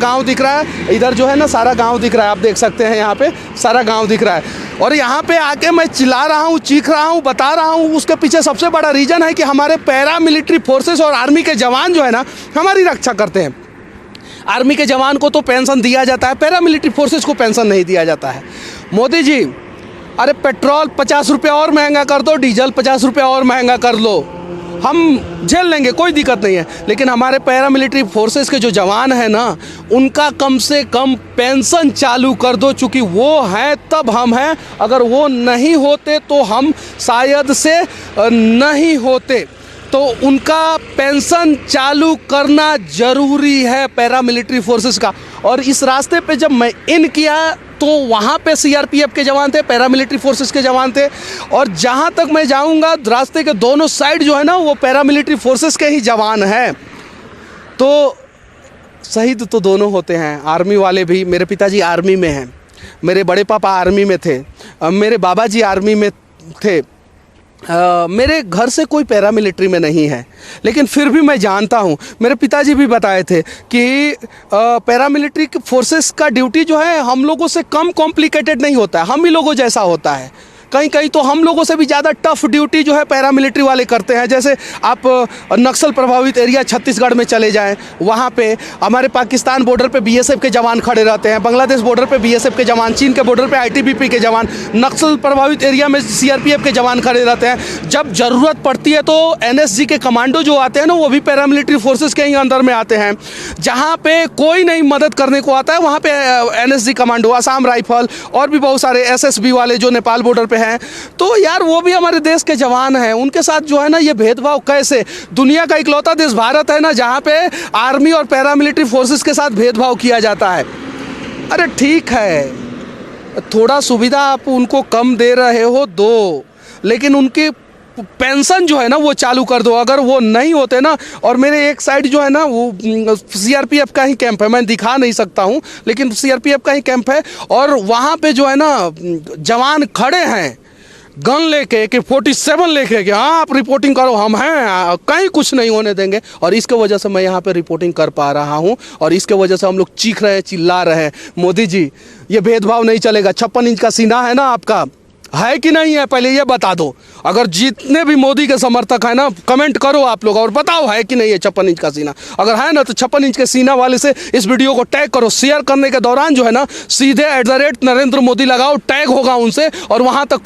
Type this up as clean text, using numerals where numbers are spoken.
गांव दिख रहा है, इधर जो है ना सारा गांव दिख रहा है, आप देख सकते हैं यहाँ पे सारा गांव दिख रहा है। और यहाँ पे आके मैं चिल्ला रहा हूँ, चीख रहा हूँ, बता रहा हूँ, उसके पीछे सबसे बड़ा रीज़न है कि हमारे पैरामिलिट्री फोर्सेस और आर्मी के जवान जो है ना हमारी रक्षा करते हैं। आर्मी के जवान को तो पेंशन दिया जाता है, पैरामिलिट्री फोर्सेस को पेंशन नहीं दिया जाता है। मोदी जी, अरे पेट्रोल 50 रुपये और महंगा कर दो, डीजल 50 रुपये और महंगा कर लो, हम झेल लेंगे, कोई दिक्कत नहीं है। लेकिन हमारे पैरामिलिट्री फोर्सेस के जो जवान हैं ना, उनका कम से कम पेंशन चालू कर दो, चूँकि वो हैं तब हम हैं। अगर वो नहीं होते तो हम शायद से नहीं होते। तो उनका पेंशन चालू करना ज़रूरी है पैरामिलिट्री फोर्सेस का। और इस रास्ते पे जब मैं इन किया तो वहाँ पे सीआरपीएफ के जवान थे, पैरामिलिट्री फोर्सेस के जवान थे। और जहाँ तक मैं जाऊँगा रास्ते के दोनों साइड जो है ना वो पैरामिलिट्री फोर्सेस के ही जवान हैं। तो शहीद तो दोनों होते हैं, आर्मी वाले भी। मेरे पिताजी आर्मी में हैं, मेरे बड़े पापा आर्मी में थे, मेरे बाबा जी आर्मी में थे। मेरे घर से कोई पैरामिलिट्री में नहीं है, लेकिन फिर भी मैं जानता हूँ, मेरे पिताजी भी बताए थे कि पैरामिलिट्री फोर्सेस का ड्यूटी जो है हम लोगों से कम कॉम्प्लिकेटेड नहीं होता है, हम ही लोगों जैसा होता है। कहीं कहीं तो हम लोगों से भी ज़्यादा टफ ड्यूटी जो है पैरामिलिट्री वाले करते हैं। जैसे आप नक्सल प्रभावित एरिया छत्तीसगढ़ में चले जाएं, वहाँ पे हमारे पाकिस्तान बॉर्डर पे बीएसएफ के जवान खड़े रहते हैं, बांग्लादेश बॉर्डर पे बीएसएफ के जवान, चीन के बॉर्डर पे आईटीबीपी के जवान, नक्सल प्रभावित एरिया में सीआरपीएफ के जवान खड़े रहते हैं। जब ज़रूरत पड़ती है तो एनएसजी के कमांडो जो आते हैं ना, वो भी पैरामिलिट्री फोर्सेस के ही अंदर में आते हैं। जहाँ पे कोई नहीं मदद करने को आता है वहाँ पे एनएसजी कमांडो, असम राइफल और भी बहुत सारे एसएसबी वाले जो नेपाल बॉर्डर पे हैं। तो यार वो भी हमारे देश के जवान हैं, उनके साथ जो है ना ये भेदभाव कैसे? दुनिया का इकलौता देश भारत है ना जहाँ पे आर्मी और पैरामिलिट्री फोर्सेस के साथ भेदभाव किया जाता है। अरे ठीक है, थोड़ा सुविधा आप उनको कम दे रहे हो दो, लेकिन उनकी पेंशन जो है ना वो चालू कर दो। अगर वो नहीं होते ना, और मेरे एक साइड जो है ना वो सीआरपीएफ का ही कैंप है, मैं दिखा नहीं सकता हूँ लेकिन सीआरपीएफ का ही कैंप है। और वहाँ पे जो है ना जवान खड़े हैं गन लेके, कि 47 लेके कि हाँ आप रिपोर्टिंग करो, हम हैं, कहीं कुछ नहीं होने देंगे। और इसके वजह से मैं यहाँ पे रिपोर्टिंग कर पा रहा हूँ, और इसके वजह से हम लोग चीख रहे हैं, चिल्ला रहे हैं। मोदी जी, ये भेदभाव नहीं चलेगा। 56 इंच का सीना है ना आपका, है कि नहीं है? पहले ये बता दो। अगर जितने भी मोदी के समर्थक हैं ना, कमेंट करो आप लोग और बताओ है कि नहीं है 56 इंच का सीना। अगर है ना तो 56 इंच के सीना वाले से इस वीडियो को टैग करो। शेयर करने के दौरान जो है ना सीधे @NarendraModi लगाओ, टैग होगा उनसे और वहाँ तक